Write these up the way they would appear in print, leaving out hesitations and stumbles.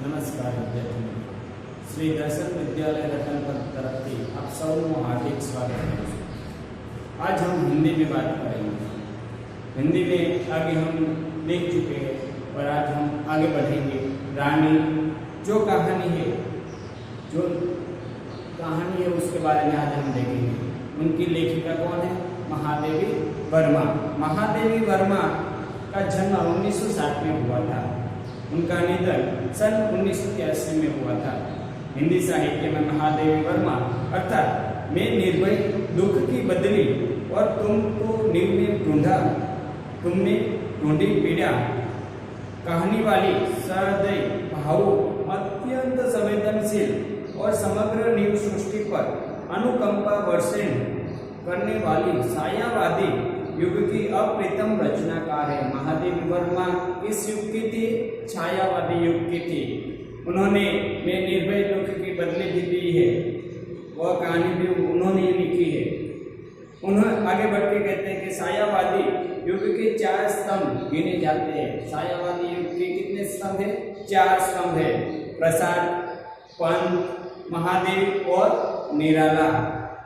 નમસ્કાર વિદ્યાર્થી મિત્રો, શ્રી દર્શન विद्यालय रतनपुर तरफ से आप सबको हार्दिक स्वागत है। आज हम हिंदी में बात करेंगे। हिंदी में आगे हम देख चुके हैं और आज हम आगे बढ़ेंगे। रानी जो कहानी है उसके बारे में आज हम देखेंगे। उनकी लेखिका कौन है? महादेवी वर्मा। महादेवी वर्मा का जन्म 1960 में हुआ था। उनका निधन सन 1983 में हुआ था। हिंदी साहित्य में महादेवी वर्मा अर्थात मैं निर्भय दुख की बदली और तुमको नींव में ढूंढा, तुमने ढूंढी पीड़ा, कहानी वाली सहृदय भावुक अत्यंत संवेदनशील और समग्र नींव सृष्टि पर अनुकंपा वर्षण करने वाली छायावादी युग की अप्रतिम रचनाकार है। महादेवी वर्मा इस युग की थी, छायावादी युग की थी। उन्होंने मैं निर्भय दुख की बदली भी दी है, वह कहानी भी उन्होंने लिखी है। उन्होंने आगे बढ़ के कहते हैं कि छायावादी युग के 4 स्तंभ गिने जाते हैं। छायावादी युग के कितने स्तंभ है? 4 स्तंभ है। प्रसाद, पंत, महादेव और निराला।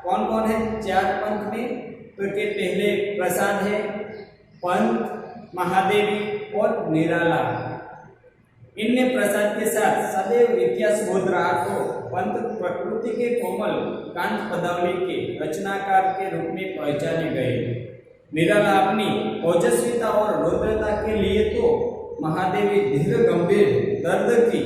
कौन कौन है 4 पंथ में? तो के पहले प्रसाद है, पंत, महादेवी और निराला। इनने प्रसाद के साथ सदैव इतिहास बोध रहा तो पंत प्रकृति के कोमल कांत पदावली के रचनाकार के रूप में पहचाने गए। निराला अपनी ओजस्विता और रौद्रता के लिए तो महादेवी धीर गंभीर दर्द की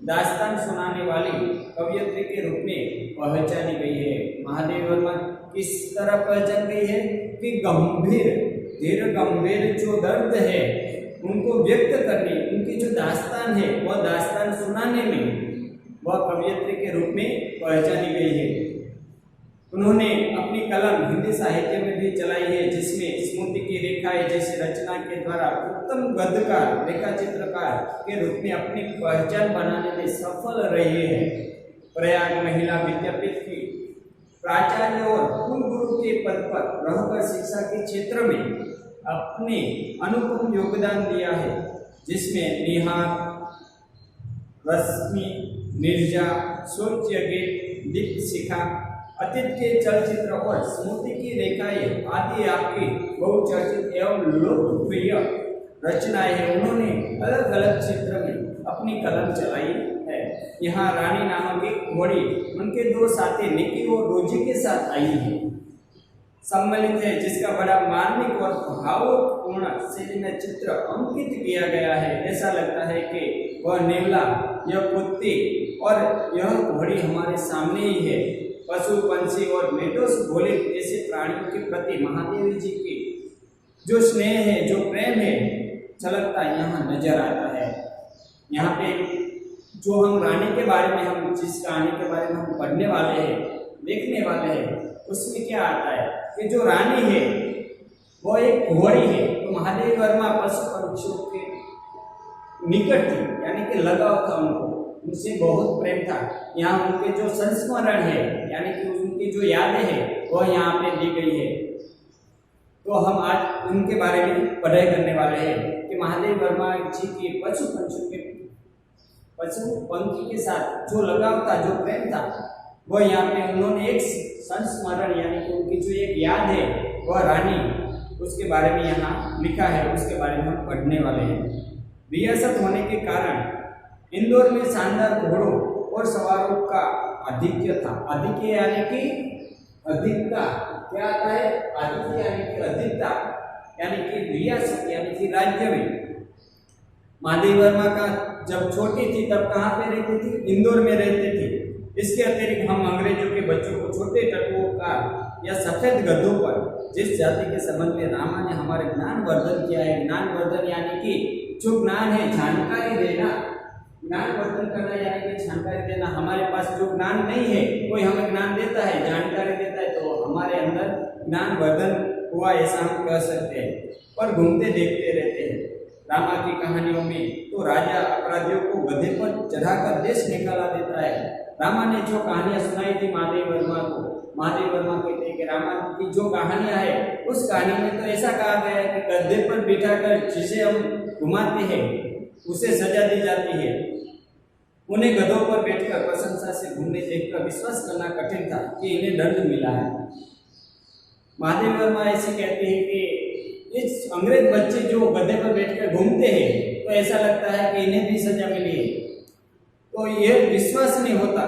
दास्तान सुनाने वाली कवयित्री के रूप में पहचानी गई है। महादेवी वर्मा किस तरह पहचान गई है कि गंभीर धीर गंभीर जो दर्द है उनको व्यक्त करने, उनकी जो दास्तान है वह दास्तान सुनाने में वह कवयित्री के रूप में पहचानी गई है। उन्होंने अपनी कलम हिंदी साहित्य में भी चलाई है, जिसमें स्मृति की रेखाएं जैसी रचना के द्वारा उत्तम गद्यकार रेखा चित्रकार के रूप में अपनी पहचान बनाने में सफल रहे हैं। प्रयाग महिला विद्यापीठ की प्राचार्य और कुलगुरु के पद पर रहकर शिक्षा के क्षेत्र में अपने अनुपम योगदान दिया है, जिसमें निहार, रश्मि, निर्जा, सूर्यगीत, दीप्त शिखा, अतीत के चलचित्र और स्मृति की रेखाएं आदि आपकी बहुचर्चित एवं लोकप्रिय रचनाएं हैं। उन्होंने अलग अलग क्षेत्र में अपनी कलम चलाई है। यहाँ रानी नामक एक घोड़ी उनके 2 साथी निकी और रोजी के साथ आई है, सम्मिलित है, जिसका बड़ा मार्मिक और भावपूर्ण शैली में चित्र अंकित किया गया है। ऐसा लगता है कि वह नेवला, यह कुत्ते और यह घोड़ी हमारे सामने ही है। पशु, पंछी और मेढक भोले ऐसे प्राणियों के प्रति महादेवी जी की जो स्नेह है, जो प्रेम है, झलकता यहाँ नजर आता है। यहाँ पे जो हम रानी के बारे में, हम जिस कहानी के बारे में हम पढ़ने वाले हैं, देखने वाले हैं, उसमें क्या आता है कि जो रानी है वो एक घोड़ी है। तो महादेवी वर्मा पशु पक्षियों के निकट थी, यानी कि लगाव था, उनसे बहुत प्रेम था। यहाँ उनके जो संस्मरण है, यानी कि उनकी जो यादें हैं वह यहाँ पे दी गई है। तो हम आज उनके बारे में पढ़ाई करने वाले हैं कि महादेवी वर्मा जी की पशु पंखी के साथ जो लगाव था, जो प्रेम था, वह यहाँ पे उन्होंने एक संस्मरण, यानी कि उनकी जो एक याद है वह रानी, उसके बारे में यहाँ लिखा है। उसके बारे में हम पढ़ने वाले हैं। रियासत होने के कारण इंदौर में शानदार घोड़ों और सवारों का आधिक्य था। आधिक्य यानी कि अधिकता। क्या आता है? आधिक्य यानी कि अधिकता, यानी कि रियासत यानी कि राज्य में। महादेवी वर्मा का जब छोटी थी तब कहाँ पे रहती थी? इंदौर में रहती थी। इसके अतिरिक्त हम अंग्रेजों के बच्चों को छोटे टटुओं का या सफेद गधों पर जिस जाति के संबंध में रामा ने हमारे ज्ञानवर्धन किया है, ज्ञानवर्धन यानी कि जो ज्ञान है, जानकारी देना, ज्ञानवर्धन करना यानी कि जानकारी देना। हमारे पास जो ज्ञान नहीं है, कोई हमें ज्ञान देता है, जानकारी देता है, तो हमारे अंदर ज्ञानवर्धन हुआ, ऐसा हम कह सकते हैं। और घूमते देखते रहते हैं। रामा की कहानियों में तो राजा अपराधियों को गधे पर चढ़ाकर देश निकाला देता है। रामा ने जो कहानियां सुनाई थी महादेवी वर्मा को, महादेवी वर्मा कहते हैं कि रामा की जो कहानियां है उस कहानी में तो ऐसा कहा गया है कि गधे पर बिठाकर जिसे हम घुमाते हैं उसे सजा दी जाती है। उन्हें गधों पर बैठकर प्रशंसा से घूमने देखकर विश्वास करना कठिन था कि इन्हें दंड मिला है। महादेवी वर्मा ऐसे कहते हैं कि इस अंग्रेज बच्चे जो गधे पर बैठकर घूमते हैं तो ऐसा लगता है कि इन्हें भी सजा मिली है। तो यह विश्वास नहीं होता,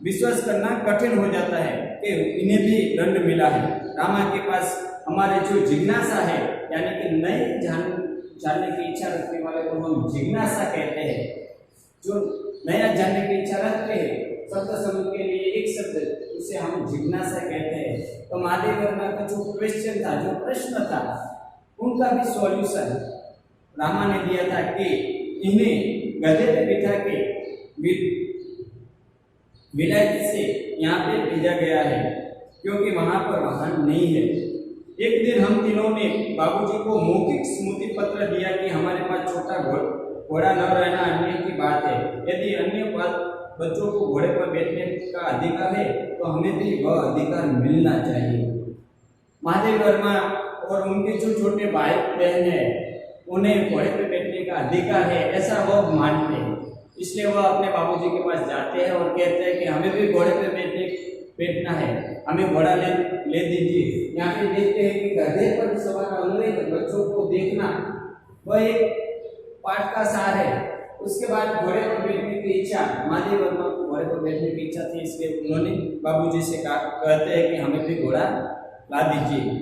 विश्वास करना कठिन हो जाता है कि इन्हें भी दंड मिला है। रामा के पास हमारे जो जिज्ञासा है, यानी कि नए जानने की इच्छा रखने वाले को हम जिज्ञासा कहते हैं। जो नया जानने की इच्छा रखते हैं, शब्द समूह के लिए एक शब्द, उसे हम जिज्ञासा कहते हैं। तो महादेवी वर्मा का जो क्वेश्चन था, जो प्रश्न था, उनका भी सॉल्यूशन रामा ने दिया था कि इन्हें गधे पे बिठा के विलायत से यहाँ पे भेजा गया है क्योंकि वहां पर वाहन नहीं है। एक दिन हम तीनों ने बाबूजी को मौखिक स्मृति पत्र दिया कि हमारे पास छोटा घोड़ा न रहना अन्य की बात है। यदि अन्य बच्चों को घोड़े पर बैठने का अधिकार है तो हमें भी वह अधिकार मिलना चाहिए। महादेवी वर्मा और उनके जो छोटे भाई बहन है, उन्हें घोड़े पर बैठने का अधिकार है, ऐसा वह मानते हैं। इसलिए वह अपने बाबूजी के पास जाते हैं और कहते हैं कि हमें भी घोड़े पर बैठना है, हमें घोड़ा ले दीजिए। यहाँ पे देखते हैं कि गधे पर सवार अंग्रेज बच्चों को देखना वह एक पाठ का सार है। उसके बाद घोड़े पर बैठने की इच्छा, महादेवी वर्मा को घोड़े पर बैठने की इच्छा थी, इसलिए उन्होंने बाबूजी से कहते हैं कि हमें भी घोड़ा ला दीजिए।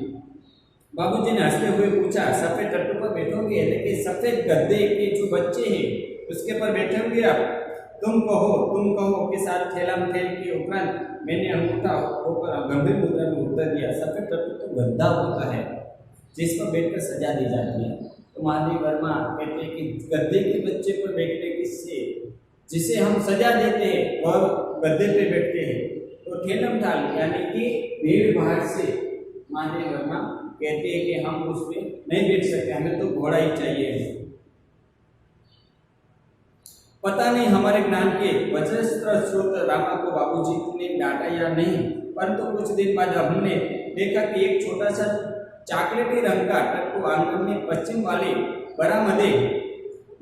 बाबूजी ने हंसते हुए पूछा, सफेद टट्टू पर बैठोगे? लेकिन सफेद गद्दे के जो बच्चे हैं उसके पर बैठोगे आप? तुम कहो के साथ ठेलम ठेल के उपरांत मैंने अंगूठा होकर गंभीर मुद्रा में उत्तर दिया, सफेद टट्टू तो गद्दा होता है जिस पर बैठकर सजा दी जाती है। तो महादेवी वर्मा कहते हैं कि गद्दे के बच्चे पर बैठने किससे, जिसे हम सजा देते हैं वह गद्दे पे बैठते हैं। तो ठेलम ठाल यानी कि भीड़ भाड़ से महादेवी वर्मा कहते हैं कि हम उसमें नहीं बैठ सकते, हमें तो घोड़ा ही चाहिए। पता नहीं हमारे ज्ञान के वज्रस्त्र स्रोत रामा को बाबूजी ने डांटा या नहीं, परंतु कुछ दिन बाद हमने देखा कि एक छोटा सा चॉकलेटी रंग का टट्टू आंगन में पश्चिम वाले बरामदे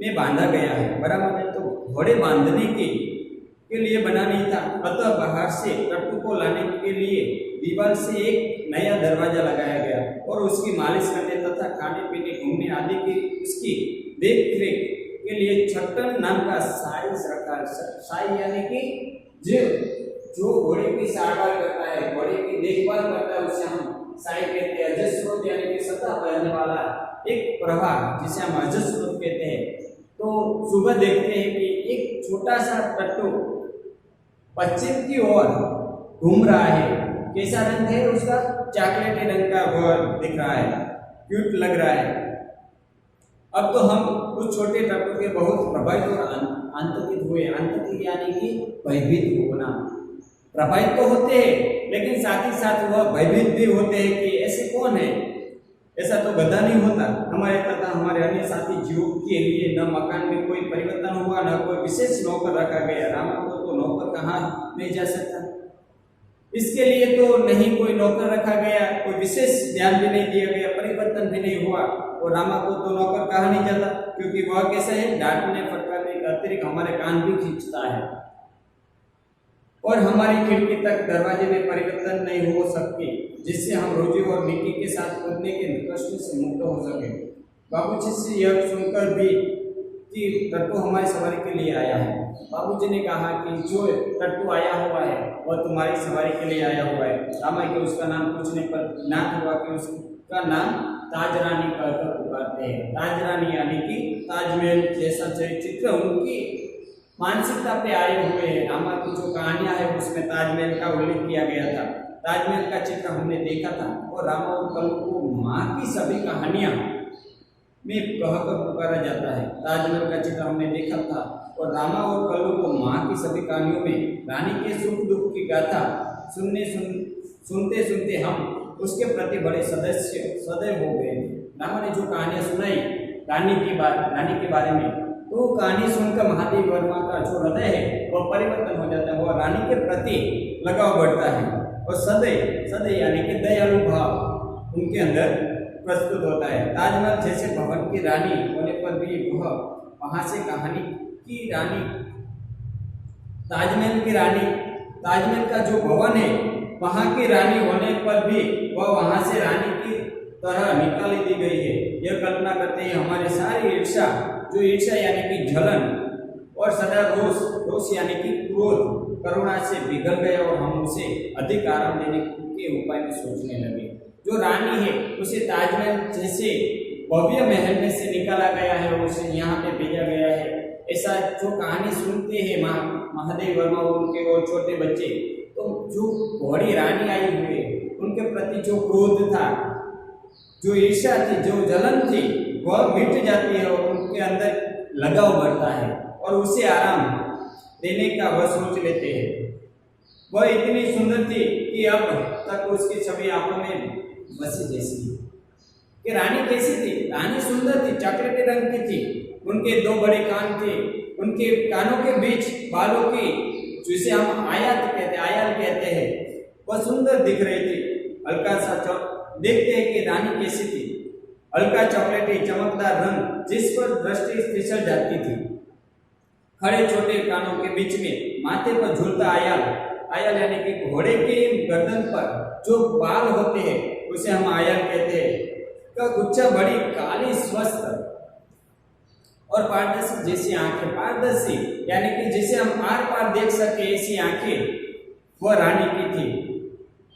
में बांधा गया है। बरामदे तो घोड़े बांधने के लिए बना नहीं था, अतः बाहर से टट्टू को लाने के लिए दीवार से एक नया दरवाजा लगाया गया और उसकी मालिश करने तथा खाने पीने घूमने आदि की उसकी देख रेख के लिए छट्टन नाम का साई रखा। साई यानी कि जो घोड़े की सारवार करता है, घोड़े की देखभाल करता है, उसे हम साई कहते हैं। अजस्रोत यानी कि सतह बहने वाला एक प्रवाह, जिसे हम अजस्रोत कहते हैं। तो सुबह देखते हैं कि एक छोटा सा टट्टू पश्चिम की ओर घूम रहा है। कैसा रंग है उसका? चॉकलेटी रंग का वह दिख रहा है, क्यूट लग रहा है। अब तो हम उस छोटे टट्टू के बहुत प्रभावित और आंतरिक हुए। आंतरिक यानी कि भयभीत होना। प्रभावित तो होते हैं लेकिन साथ ही साथ वह भयभीत भी होते हैं कि ऐसे कौन है, ऐसा तो गधा नहीं होता। हमारे तथा हमारे अन्य साथी जीवों के लिए न मकान में कोई परिवर्तन हुआ, न कोई विशेष नौकर रखा गया। रामा को तो नौकर कहाँ नहीं जा सकता, इसके लिए तो नहीं कोई नौकर रखा गया, कोई विशेष ध्यान भी नहीं दिया गया, परिवर्तन भी नहीं हुआ। और रामा को तो नौकर कहा नहीं जाता क्योंकि वह कैसा है, डांटने फटकारने के अतिरिक्त हमारे कान भी खींचता है और हमारी खिड़की तक दरवाजे में परिवर्तन नहीं हो सकती, जिससे हम रोजी और मिट्टी के साथ कूदने के कष्ट से मुक्त हो सके। बाबूजी से यह सुनकर भी कि टट्टू हमारी सवारी के लिए आया है। बाबूजी ने कहा कि जो टट्टू आया हुआ है वह तुम्हारी सवारी के लिए आया हुआ है। रामा के उसका नाम पूछने पर ज्ञात हुआ कि उसका नाम ताज रानी कहकर पुकारते हैं। ताज रानी यानी कि ताजमहल जैसा चित्र उनकी मानसिकता पे आए हुए हैं। रामा की जो कहानियां है उसमें ताजमहल का उल्लेख किया गया था। ताजमहल का चित्र हमने देखा था और रामा और कल्लू को माँ की सभी कहानियां में कहकर पुकारा जाता है। ताजमहल का चित्र हमने देखा था और रामा और कल्लू को माँ की सभी कहानियों में रानी के सुख दुख की गाथा सुनते सुनते हम उसके प्रति बड़े सदैव हो गए। रामा ने जो कहानियां सुनाई रानी के बारे में, तो कहानी सुनकर महादेवी वर्मा का जो हृदय है वह परिवर्तन हो जाता है, वह रानी के प्रति लगाव बढ़ता है और सदैव यानी कि दयालु भाव उनके अंदर प्रस्तुत होता है। ताजमहल जैसे भवन की रानी होने पर भी वह वहां से कहानी की रानी ताजमहल की रानी, ताजमहल का जो भवन है वहां की रानी होने पर भी वह वहां से रानी की तरह निकाली दी गई है। यह कल्पना करते हैं हमारी सारी ईर्ष्या, जो ईर्ष्या यानी कि जलन और सदा रोष, रोष यानी कि क्रोध, करुणा से पिघल गए और हम उसे अधिक आराम देने के उपाय में सोचने लगे। जो रानी है उसे ताजमहल जैसे भव्य महल में से निकाला गया है, उसे यहाँ पे भेजा गया है। ऐसा जो कहानी सुनते हैं महादेव वर्मा और उनके वो छोटे बच्चे, तो जो घोड़ी रानी आई हुई उनके प्रति जो क्रोध था, जो ईर्ष्या थी, जो जलन थी, वह मिट जाती है और उनके अंदर लगाव बढ़ता है और उसे आराम देने का वह सोच लेते हैं। वह इतनी सुंदर थी कि अब तक उसकी छवि आंखों में बसी जैसी कि रानी कैसी थी? रानी सुंदर थी, चॉकलेटी रंग की थी, उनके दो बड़े कान थे, उनके कानों के बीच बालों की, जिसे हम आयल कहते हैं, वह सुंदर दिख रही थी। हल्का सा देखते हैं कि रानी कैसी थी, हल्का चॉकलेटी चमकदार रंग जिस पर दृष्टि फिसल जाती थी। खड़े छोटे कानों के बीच में माथे पर झूलता आयल, आयल यानी कि घोड़े के गर्दन पर जो बाल होते हैं उसे हम आयल कहते हैं, का गुच्छा बड़ी काली स्वस्थ और पारदर्शी जैसी आंखें, पारदर्शी यानी कि जिसे हम आर पार देख सके ऐसी आंखें वह रानी की थी।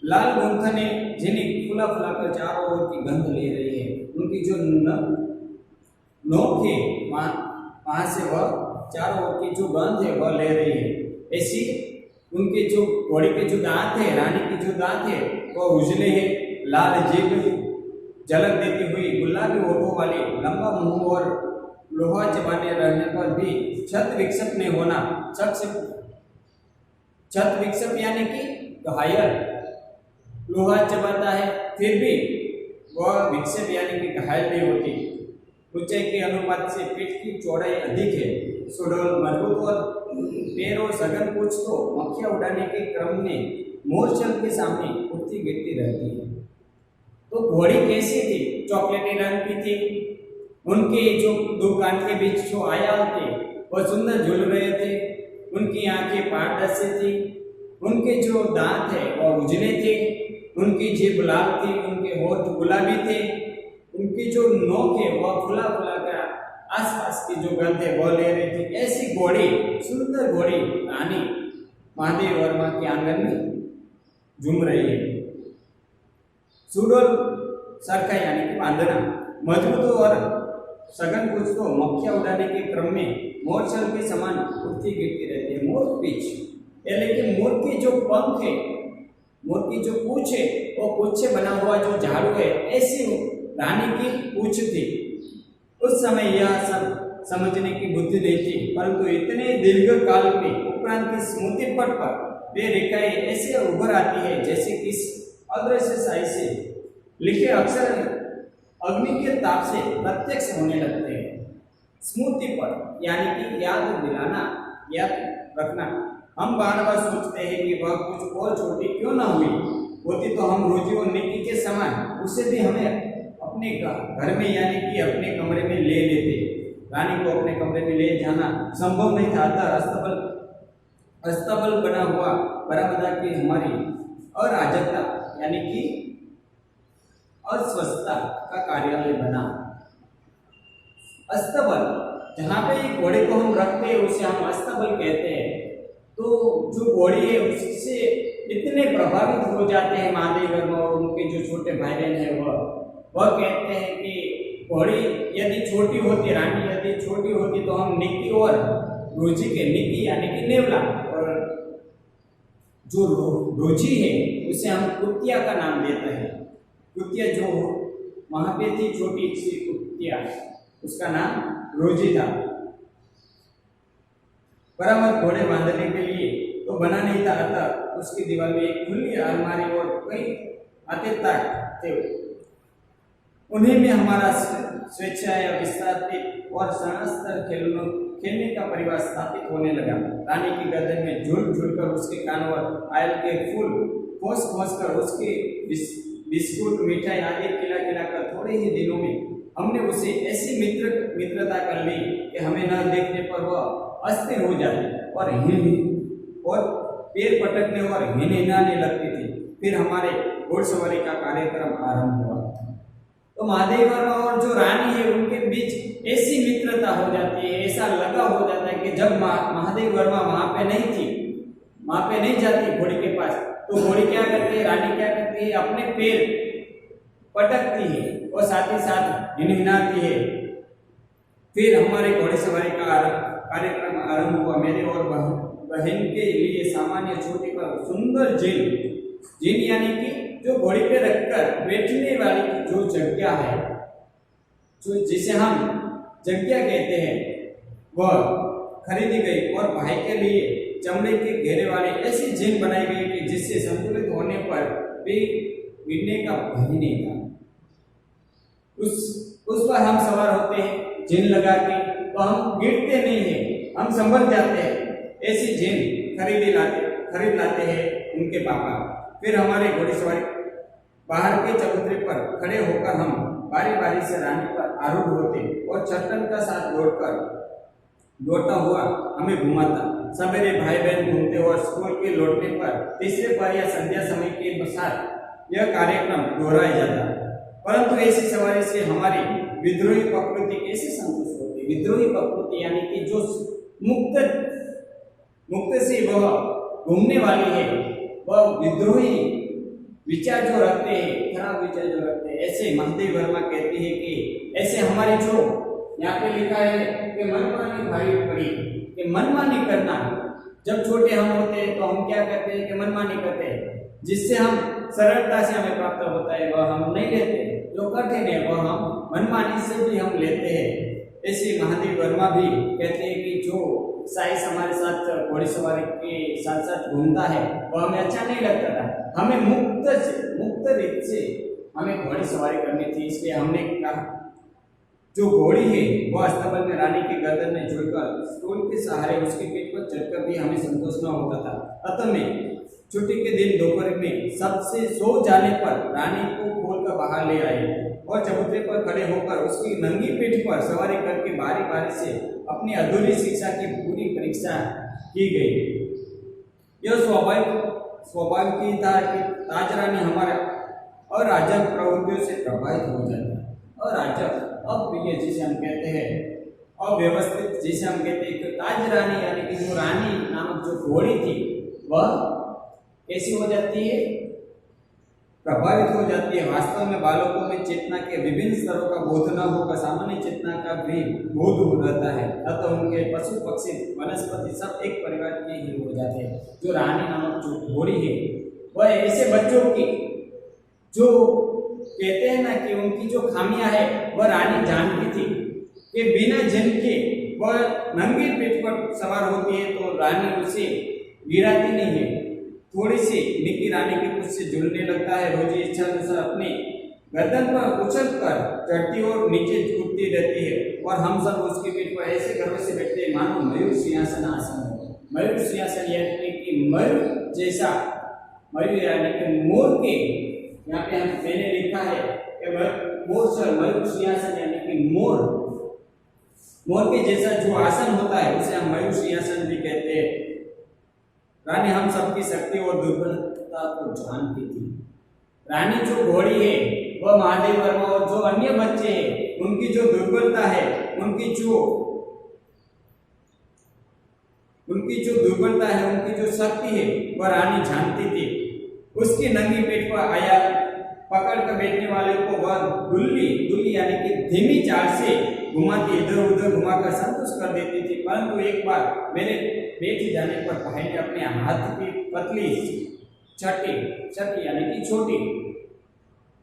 लाल गुंथने जिन्हें फुला फुला कर चारों ओर की गंध ले रही है, उनकी जो नोक है वहां से वह चारों ओर की जो गंध है वह ले रही है। ऐसी उनके जो घोड़े के जो दांत है, रानी के जो दांत है वह उजले है, लाल जीभ झलक देती हुई, गुलाबी होठों वाले, लंबा मुंह और लोहा चबाने रहने पर भी छत विक्षेप नहीं होना। छत विक्षेप यानी कि घायल, लोहा चबाता है फिर भी वह विक्षेप यानी कि घायल नहीं होती। ऊंचाई के अनुपात से पीठ की चौड़ाई अधिक है, सुडौल मजबूत और पैरों सघन पूंछ तो मक्खियां उड़ाने के क्रम में मोरचल के सामने उठती गिरती रहती है। तो घोड़ी कैसी थी? चॉकलेटी रंग की थी, उनके जो दो कान के बीच जो आयाल थे वह सुंदर झूल रहे थे, उनकी आंखें पारदर्शी थी, उनके जो दांत है वह उजले थे, उनकी जीभ लाल थी, उनके होठ गुलाबी थे, उनकी जो नोक है वह फुला फुला कर आसपास की जो गंध है वह ले रही थी। ऐसी घोड़ी, सुंदर घोड़ी रानी महादेव वर्मा के आंगन में झूम रही है। सुडोल सरखा यानी कि बांधना, मजबूत और सघन पूंछ तो मक्खियां उड़ाने के क्रम में मोरचल के समान उड़ती गिरती रहती है। मोर पीछ यानी कि मोर के जो पंख है, मोर की जो पूंछ है वो पूंछ से बना हुआ जो झाड़ू है, ऐसी रानी की पूंछ थी। उस समय यह सब समझने की बुद्धि नहीं थी, परंतु इतने दीर्घ काल में उपरांत की स्मृति पट पर वे रेखाएं ऐसे उभर आती है जैसे कि अदृश्य साई से लिखे अक्षर अग्नि के ताप से प्रत्यक्ष होने लगते हैं। स्मृति पट यानी कि याद दिलाना, याद रखना। हम बार बार सोचते हैं कि वह कुछ और छोटी क्यों ना हुई होती तो हम रोजी और नेकी के समान उसे भी हमें अपने घर में यानी कि अपने कमरे में ले लेते। रानी को अपने कमरे में ले जाना संभव नहीं था, अस्तबल बना हुआ बरामदा की हमारी अराजकता यानी कि अस्वस्थता का कार्यालय बना। अस्तबल जहाँ पे घोड़े को हम रखते हैं उसे हम अस्तबल कहते हैं। तो जो घोड़ी है उससे इतने प्रभावित हो जाते हैं महादेव वर्मा और उनके जो छोटे भाई बहन है वह कहते हैं कि घोड़ी यदि छोटी होती, रानी यदि छोटी होती तो हम निक्की और रोजी के, निक्की यानी कि नेवला, और जो रोजी है उसे हम कुतिया का नाम देते हैं। कुतिया जो वहां पे थी छोटी सी कुतिया, उसका नाम रोजी था। बराबर घोड़े बांधने के लिए तो बना नहीं था, अतः उसकी दीवार में एक खुली अलमारी और कई आतिथ्य थे। उन्हीं में हमारा स्वेच्छाएं विस्थापित और सणस्तर खेलने का परिवार स्थापित होने लगा। रानी की गर्दन में झूल झूल कर उसके कानों पर आयल के फूल खोस खोस कर उसके बिस्कुट मिठाई आदि खिला खिला कर थोड़े ही दिनों में हमने उसे ऐसी मित्रता कर ली कि हमें न देखने पर वह अस्थिर हो जाती और और पैर पटकने और हिनहिनाने लगती थी। फिर हमारे घोड़सवारी का कार्यक्रम आरंभ हुआ। तो महादेवी वर्मा और जो रानी है उनके बीच ऐसी मित्रता हो जाती है, ऐसा लगाव हो जाता है कि जब महादेवी वर्मा वहां पे नहीं थी, वहां पे नहीं जाती घोड़ी के पास, तो घोड़ी क्या करती है, रानी क्या करती है, अपने पैर पटकती है और साथ ही साथ हिनहिनाती है। फिर हमारे घोड़सवारी का कार्यक्रम आरंभ हुआ। मेरे और बहन के लिए सामान्य छोटी पर सुंदर जीन यानी कि जो घोड़ी पे रखकर बैठने वाली जो जगह है, जो जिसे हम जगह कहते हैं, वह खरीदी गई और भाई के लिए चमड़े के घेरे वाली ऐसी जीन बनाई गई कि जिससे संतुलित होने पर भी गिरने का भय नहीं था। उस पर हम सवार होते हैं जीन लगा के, तो हम गिरते नहीं है, हम संभल जाते हैं। ऐसी जीन खरीद लाते हैं उनके पापा। फिर हमारे घोड़सवारी बाहर के चबूतरे पर खड़े होकर हम बारी बारी से रानी पर आरूढ़ होते और चट्टन का साथ दौड़ता हुआ हमें घुमाता। सवेरे भाई बहन घूमते और स्कूल के लौटने पर तीसरे पर या संध्या समय के साथ यह कार्यक्रम दोहराया जाता। परंतु ऐसी सवारी से हमारी विद्रोही प्रकृति कैसे संतुष्ट होती? विद्रोही प्रकृति यानी कि जो मुक्त से वह घूमने वाली है, वह विद्रोही विचार जो रखते हैं, खराब विचार जो रखते हैं, ऐसे महादेवी वर्मा कहती है कि ऐसे हमारी जो यहाँ पे लिखा है कि मनमानी भारी पड़ी, कि मनमानी करना। जब छोटे हम होते हैं तो हम क्या करते हैं कि मनमानी करते हैं, जिससे हम सरलता से हमें प्राप्त होता है वह हम नहीं लेते, जो कठिन है वह हम मनमानी से भी हम लेते हैं। ऐसे महादेवी वर्मा भी कहते हैं कि जो साइज हमारे साथ घोड़सवारी के साथ साथ घूमता है वह हमें अच्छा नहीं लगता था। हमें मुक्त रीत से हमें घोड़सवारी करनी थी। इसलिए हमने कहा जो घोड़ी है वह अस्तबल में रानी के गर्दन में जुड़कर स्टूल के सहारे उसके पीठ पर चढ़कर भी हमें संतोष न होता था। अतः में छुट्टी के दिन दोपहर में सबसे सो जाने पर रानी को खोलकर बाहर ले आए और चबूतरे पर खड़े होकर उसकी नंगी पीठ पर सवारी करके बारी बारी से अपनी अधूरी शिक्षा की पूरी परीक्षा की गई। यह स्वाभाविक ही था कि ताज रानी हमारे अराजक प्रवृत्तियों से प्रभावित हो जाती। अराजक, अप्रिय जिसे हम कहते हैं, अव्यवस्थित जिसे हम कहते हैं, तो ताज रानी यानी कि जो रानी नामक जो घोड़ी थी वह कैसी हो जाती है? प्रभावित हो जाती है। वास्तव में बालकों में चेतना के विभिन्न स्तरों का बोध न होकर सामान्य चेतना का भी बोध रहता है। अतः उनके पशु पक्षी वनस्पति सब एक परिवार के ही हो जाते हैं। जो रानी नामक जो घोड़ी है वह ऐसे बच्चों की जो कहते हैं ना कि उनकी जो खामियां है वह रानी जानती थी कि बिना जन के वह नंगी पीठ पर सवार होती है तो रानी उसे गिराती नहीं है। थोड़ी सी निकी रानी के कुछ से जुड़ने लगता है। रोजी इच्छा अनुसार अपनी गर्दन पर उछल कर चढ़ती और नीचे कूदती रहती है और हम सब उसकी पीठ पर ऐसे गर्व से बैठते हैं मानो मयूर सिंहासन आसन हो। मयूर सिंहासन यानी कि मयूर जैसा, मयूर यानी कि मोर के, यहाँ पे मैंने लिखा है कि मयूर सिंहासन यानी कि मोर के जैसा जो आसन होता है उसे हम मयूर सिंहासन भी कहते हैं। रानी हम सबकी शक्ति और दुर्बलता को जानती थी। रानी जो घोड़ी है वह महादेवी वर्मा और जो अन्य बच्चे हैं उनकी जो दुर्बलता है, उनकी जो शक्ति है वह रानी जानती थी। उसकी नंगी पेट पर आया पकड़ कर बैठने वाले को वह दुल्ली यानी कि धीमी चाल से घुमाती, इधर उधर घुमाकर संतुष्ट कर देती थी। परंतु एक बार मेरे बैठ जाने पर भाई ने अपने हाथ की पतली छठी यानी कि छोटी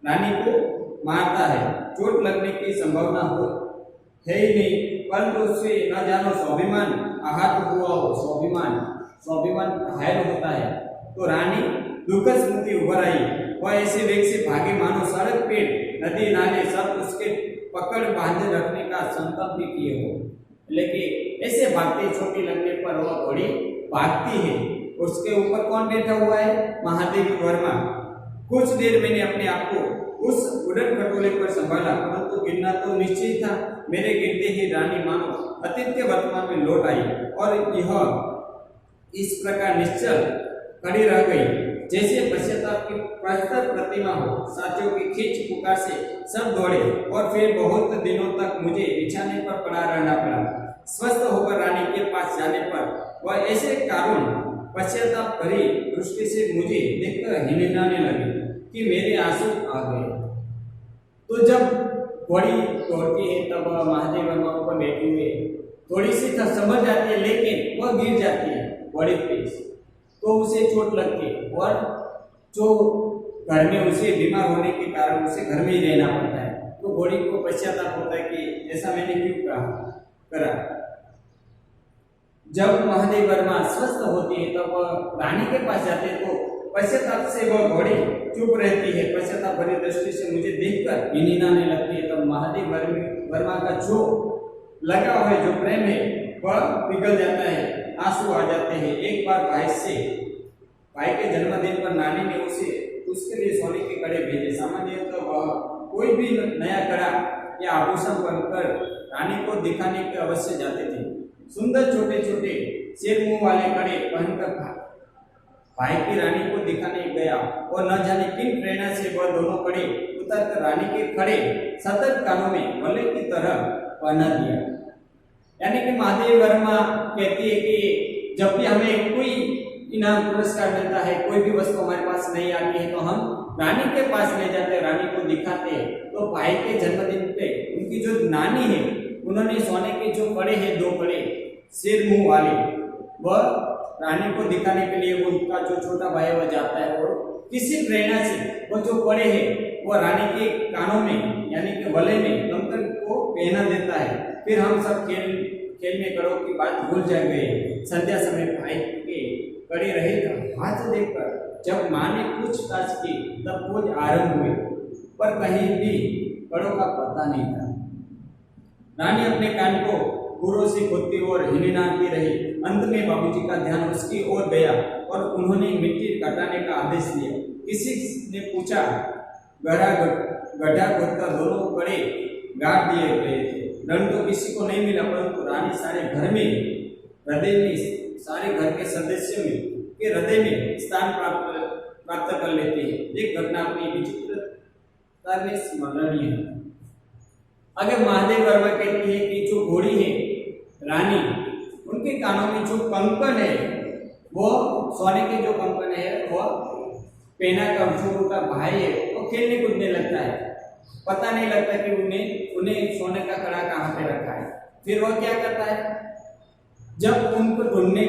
रानी को मारता है। चोट लगने की संभावना है ही नहीं, परंतु उससे न जानो स्वाभिमान आहत हुआ हो, स्वाभिमान घायल होता है। तो रानी दुखद स्मृति उभर आई। वह ऐसे वेग से भागे मानो सड़क पे नदी नाले सब उसके पकड़ बांधे रखने का संकल्प भी किए हो। लेकिन ऐसे भागते छोटी लगने पर वह घोड़ी भागती है। उसके ऊपर कौन बैठा हुआ है? महादेवी वर्मा। कुछ देर मैंने अपने आप को उस उड़न खटोले पर संभाला, परंतु गिरना तो निश्चित था। मेरे गिरते ही रानी मानो अतीत के वर्तमान में लौट आई और यह इस प्रकार निश्चल खड़ी रह गई, जैसे पश्चाताप की प्रस्तर प्रतिमा हो। साथियों की खींच पुकार से सब दौड़े और फिर बहुत दिनों तक मुझे बिछाने पर पड़ा रहना पड़ा। स्वस्थ होकर रानी के पास जाने पर वह ऐसे कारुण पश्चाताप भरी दृष्टि से मुझे देखकर हिनहिनाने लगी कि मेरे आंसू आ गए। तो जब घोड़ी दौड़ती है तब महादेव वर्मा ऊपर बैठी हुई थोड़ी सी समझ जाती है, लेकिन वह गिर जाती है घोड़ी पे, तो उसे चोट लगती है और जो घर में उसे बीमार होने के कारण उसे घर में ही रहना पड़ता है। तो घोड़ी को पश्चाताप होता है कि ऐसा मैंने क्यों करा। जब महादेव वर्मा स्वस्थ होती है तब वह रानी के पास जाते हैं, तो पश्चाताप से वह घोड़ी चुप रहती है। पश्चाताप भरी दृष्टि से मुझे देखकर हिनहिनाने लगती है। तब महादेव वर्मा का जो लगा हुआ है, जो प्रेम है, वह पिघल जाता है, आंसू आ जाते हैं। एक बार भाई के जन्मदिन पर नानी ने उसके लिए सोने के कड़े भेजे। सामान्यतः वह कोई भी नया कड़ा या आभूषण बनकर रानी को दिखाने के अवश्य जाते थे। सुंदर छोटे छोटे शेर मुंह वाले कड़े पहनकर भाई की रानी को दिखाने गया और न जाने किन प्रेरणा से वह दोनों कड़े उतरकर रानी के खड़े सतत कानों में गले की तरह पहना दिया। यानी कि महादेव वर्मा कहती है कि जब भी हमें कोई इनाम पुरस्कार मिलता है, कोई भी वस्तु हमारे पास नहीं आती है, तो हम रानी के पास ले जाते हैं, रानी को दिखाते हैं। तो भाई के जन्मदिन पे उनकी जो नानी है, उन्होंने सोने के जो कड़े हैं, 2 कड़े शेर मुंह वाले, वह रानी को दिखाने के लिए उनका जो छोटा भाई वह जाता है और किसी प्रेरणा से वो जो कड़े हैं वो रानी के कानों में यानी कि गले में कंकन को पहना देता है। फिर हम सब खेल में कड़ों की बात भूल जाएंगे। संध्या समय भाई के कड़े रहेगा हाथ देखकर जब माँ ने पूछताछ की तब खोज आरंभ हुई, पर कहीं भी कड़ों का पता नहीं था। रानी अपने कान को गुरों से खोदती और हिनहिनाती रही। अंत में बाबूजी का ध्यान उसकी ओर गया और उन्होंने मिट्टी हटाने का आदेश दिया। किसी ने पूछा, गड्ढा खोदकर दोनों कड़े गाड़ दिए गए थे। धन तो किसी को नहीं मिला, परंतु रानी सारे घर में हृदय में सारे घर के सदस्यों के हृदय में स्थान प्राप्त कर लेती है। एक घटना अपनी विचित्रता में स्मरणीय है। अगर महादेव वर्मा कहती है कि जो घोड़ी है रानी, उनके कानों में जो कंकन है वो सोने के जो कंकन है वो पहना कर जो उनका भाई है वो खेलने कूदने लगता है। पता नहीं लगता कि उन्हें सोने का कड़ा कहाँ पे रखा है। फिर वो क्या करता है, जब उनको ढूंढने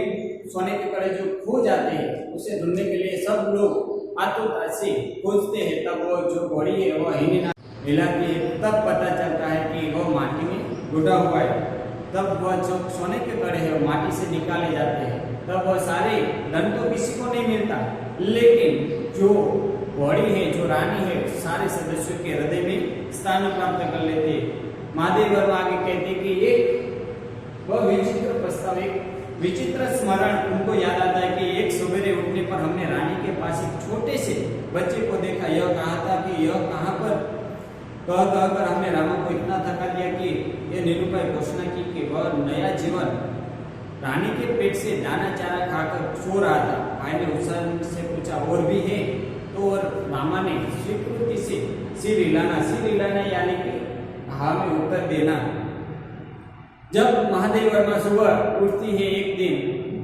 सोने के कड़े जो खो जाते हैं उसे ढूंढने के लिए सब लोग आतुरता से खोजते हैं, तब वो जो घोड़ी है वो हिलाती है। तब पता चलता है कि वो माटी में डूबा हुआ है। तब वह जो सोने के कड़े हैं वो माटी से निकाले जाते हैं। तब वह सारे धन तो किसी को नहीं मिलता, लेकिन जो घोड़ी है, जो रानी है, सारे सदस्यों के हृदय में स्थान प्राप्त कर लेते हैं। महादेव वर्मा आगे कहते कि एक वह विचित्र प्रस्ताव, एक विचित्र स्मरण उनको याद आता है कि एक सवेरे उठने पर हमने रानी के पास एक छोटे से बच्चे को देखा। यह कहा था कि यह कहाँ पर कहकर हमने रामा को इतना थका दिया कि यह निरुपाय घोषणा की कि वह नया जीवन रानी के पेट से दाना चारा खाकर सो रहा था। भाई ने उत्साह से पूछा, और भी है? तो और रामा ने स्वीकृति से सिर हिलाना यानी कि हाँ में उत्तर देना। जब महादेव वर्मा सुबह उठती है एक दिन,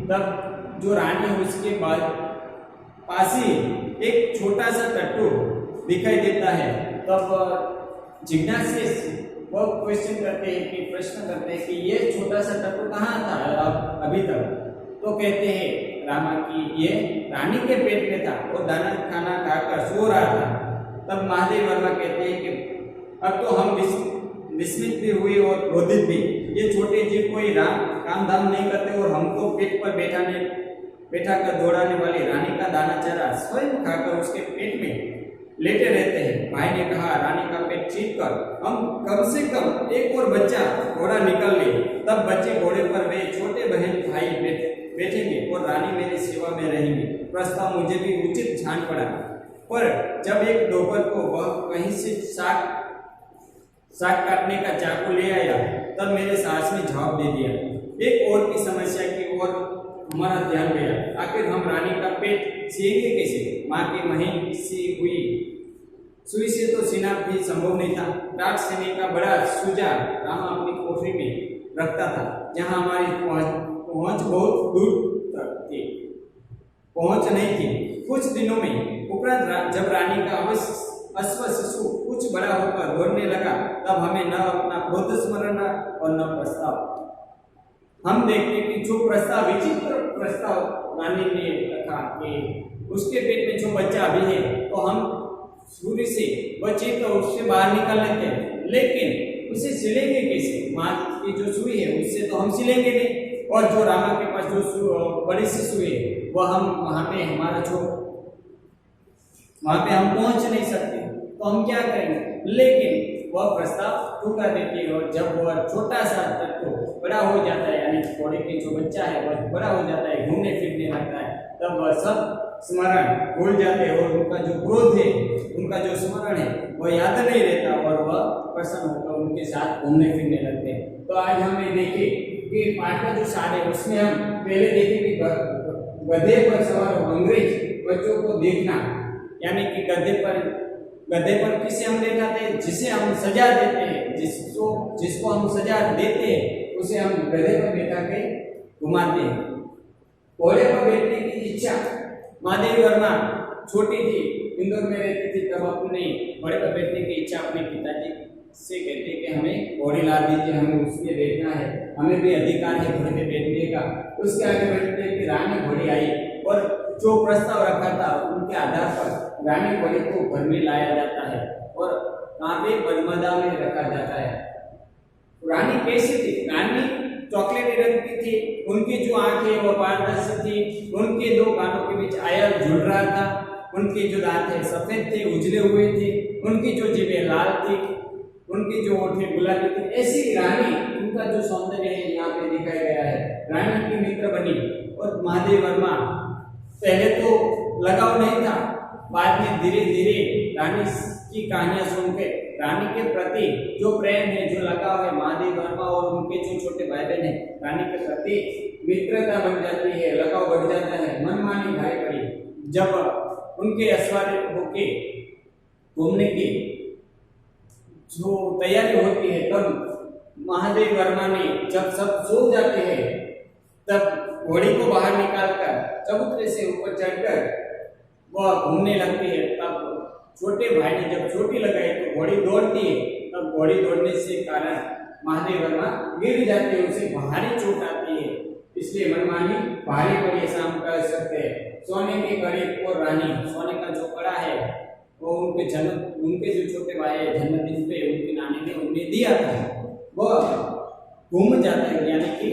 तब जो रानी है उसके बाद पास ही एक छोटा सा टट्टू दिखाई देता है। तब जिज्ञासा वो प्रश्न करते हैं कि ये छोटा सा टट्टू कहाँ था अभी तक? तो कहते हैं रामा कि ये रानी के पेट में था, वो दाना खाना खाकर सो रहा था। तब महादेव वर्मा कहते हैं कि अब तो हम विस्मित भी हुए और क्रोधित भी। ये छोटे जीव कोई काम धाम नहीं करते और हमको पेट पर बैठा कर दौड़ाने वाली रानी का दाना चारा स्वयं खाकर उसके पेट में लेटे रहते हैं। भाई ने कहा, रानी का पेट चीर कर हम कम से कम एक और बच्चा घोड़ा निकल ले, तब बच्चे घोड़े पर वे छोटे बहन भाई बैठेंगे और रानी मेरी सेवा में रहेंगी। प्रस्ताव मुझे भी उचित जान पड़ा, पर जब एक दोपहर को वह कहीं से साग काटने का चाकू ले आया, तब मेरे सास ने जवाब दे दिया। एक और की समस्या की ओर हमारा ध्यान गया, आखिर हम रानी का पेट सिएंगे कैसे? माँ की महीन सी हुई सुई से तो सीना भी संभव नहीं था। डाक सेने का बड़ा सूजा रामा अपनी कोठरी में रखता था, जहाँ हमारी पहुंच बहुत दूर तक थी, पहुंच नहीं थी। कुछ दिनों में उपरांत जब रानी का अश्व शिशु कुछ बड़ा होकर दौड़ने लगा, तब हमें न अपना क्रोध स्मरण और न प्रस्ताव। हम देखते कि जो प्रस्ताव, विचित्र प्रस्ताव रानी ने रखा कि उसके पेट में जो बच्चा अभी है, तो हम सूर्य से बचे तो उससे बाहर निकाल लेते हैं, लेकिन उसे सिलेंगे कैसे? माँ की जो सुई है उससे तो हम सिलेंगे नहीं, और जो रामा के पास जो बड़ी सी सुई है वह हम वहाँ पे हमारा जो वहाँ पे हम पहुँच नहीं सकते, तो हम क्या करेंगे? लेकिन वह प्रस्ताव ठुकरा देती है, और जब वह छोटा सा तत्व बड़ा हो जाता है, यानी घोड़े के जो बच्चा है वह बड़ा हो जाता है, घूमने फिरने लगता है, तब वह सब स्मरण भूल जाते हैं, और उनका जो क्रोध है, उनका जो स्मरण है वह याद नहीं रहता, और वह प्रसन्न होकर उनके साथ घूमने फिरने लगते हैं। तो आज हमें देखे कि पाठ का जो सार है उसमें हम पहले देखे कि गधे पर सवार अंग्रेज बच्चों को देखना, यानी कि गधे पर किसे हम लेटाते हैं? जिसे हम सजा देते हैं, जिसको हम सजा देते हैं उसे हम गधे पर बैठा के घुमाते हैं। घोड़े पर बैठने की इच्छा, महादेवी वर्मा छोटी थी, इंदौर में रहती थी, तब अपने घोड़े पर बैठने की इच्छा अपने पिताजी से कहते कि हमें घोड़ी ला दीजिए, हमें उसमें बैठना है, हमें भी अधिकार है घोड़े पे बैठने का। उसके आगे बैठते कि रानी घोड़ी आई, और जो प्रस्ताव रखा था उनके आधार पर रानी घोड़ी को घर में लाया जाता है, और कहाँ पे? बरमदा में रखा जाता है। रानी कैसी थी? रानी चॉकलेटी रंग की थी, उनकी जो आंखें वो पारदर्शी थी, उनके दो कानों के बीच आयल झूल रहा था, उनके जो दांत थे सफेद थे, उजले हुए थे, उनकी जो जीभें लाल थी, उनकी जो ओठें गुलाबी थी। ऐसी रानी, उनका जो सौंदर्य है यहाँ पे दिखाया गया है। रानी की मित्र बनी, और महादेवी वर्मा पहले तो लगाव नहीं था, बाद में धीरे धीरे रानी की कहानियां सुनकर रानी के प्रति जो प्रेम है, जो लगाव है, महादेवी वर्मा और उनके जो छोटे भाई बहन है, रानी के प्रति मित्रता बन जाती है, लगाव बढ़ जाता है, मनमानी भाई पड़ी। जब उनके अश्वारों होके घूमने की जो तैयारी होती है, तब महादेवी वर्मा ने जब सब सो जाते हैं, तब घोड़ी को बाहर निकालकर चबूतरे से ऊपर चढ़कर वह घूमने लगती है। तब छोटे भाई ने जब चोटी लगाई तो घोड़ी दौड़ती है, तब घोड़ी दौड़ने से कारण महादेवी वर्मा गिर जाते हैं, उसे भारी चोट आती है, इसलिए मनमानी भारी पड़ी, ऐसा हम कह सकते हैं। सोने के कड़े और रानी, सोने का जो कड़ा है वो उनके जो छोटे भाई है जन्मदिन पे उनकी नानी ने उन्हें दिया था, वह घूम जाता है, यानी कि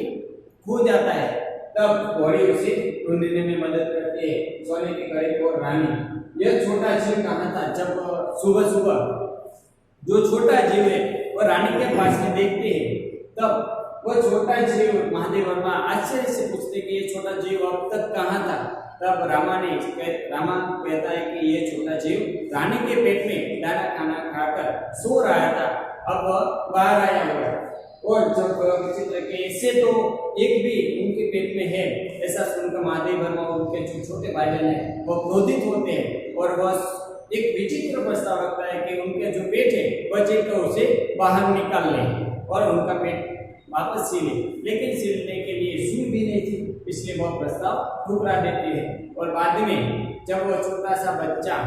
खो जाता है, तब घोड़ी उसे ढूंढने में मदद करती है, सोने के कड़े और रानी। यह छोटा जीव कहाँ था? जब सुबह सुबह जो छोटा जीव है वह रानी के पास में देखते हैं, तब वह छोटा जीव महादेवी वर्मा आश्चर्य से पूछते कि ये छोटा जीव अब तक कहाँ था? तब रामा कहता है कि ये छोटा जीव रानी के पेट में दाना खाना खाकर सो रहा था, अब बाहर आया हुआ है। और जब विचित्र के इससे तो एक भी उनके पेट में है, ऐसा सुनकर महादेवी वर्मा और उनके जो छोटे भाई बहन है वो क्रोधित होते हैं, और वह एक विचित्र प्रस्ताव रखता है कि उनके जो पेट है बचे तो उसे बाहर निकाल लें और उनका पेट वापस सीले, लेकिन सीलने के लिए सुई भी नहीं थी, इसलिए वह प्रस्ताव ठुकरा देती है। और बाद में जब वह छोटा सा बच्चा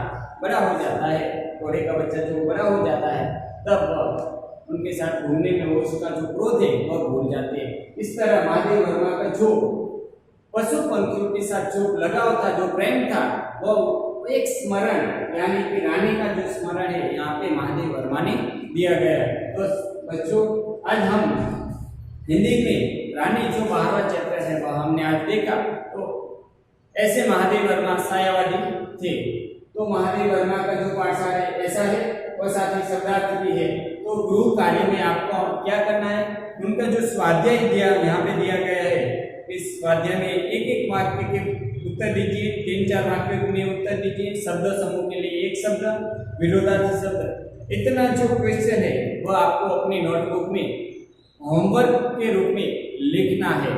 बड़ा हो जाता है, घोड़े का बच्चा जो बड़ा हो जाता है, तब उनके साथ घूमने में वो उसका जो क्रोध है वह भूल जाते हैं। इस तरह महादेवी वर्मा का जो पशु पंखियों के साथ जो लगाव था, जो प्रेम था, वो एक स्मरण यानी कि रानी का जो स्मरण है यहाँ पे महादेवी वर्मा ने दिया गया है। तो बच्चों आज हम हिंदी में रानी जो 12वां चैप्टर है वह हमने आज देखा। तो ऐसे महादेवी वर्मा सायावादी थे। तो महादेवी वर्मा का जो पाठशाला है ऐसा है और साथ ही शब्दार्थ भी है। तो गृह कार्य में आपको क्या करना है, उनका जो स्वाध्याय यहाँ पे दिया गया है, इस स्वाध्याय में एक एक वाक्य के उत्तर दीजिए, 3-4 वाक्यों में उत्तर दीजिए, शब्द समूह के लिए एक शब्द, विरोधार्थी शब्द। इतना जो क्वेश्चन है वह आपको अपनी नोटबुक में होमवर्क के रूप में लिखना है।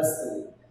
अस्तु।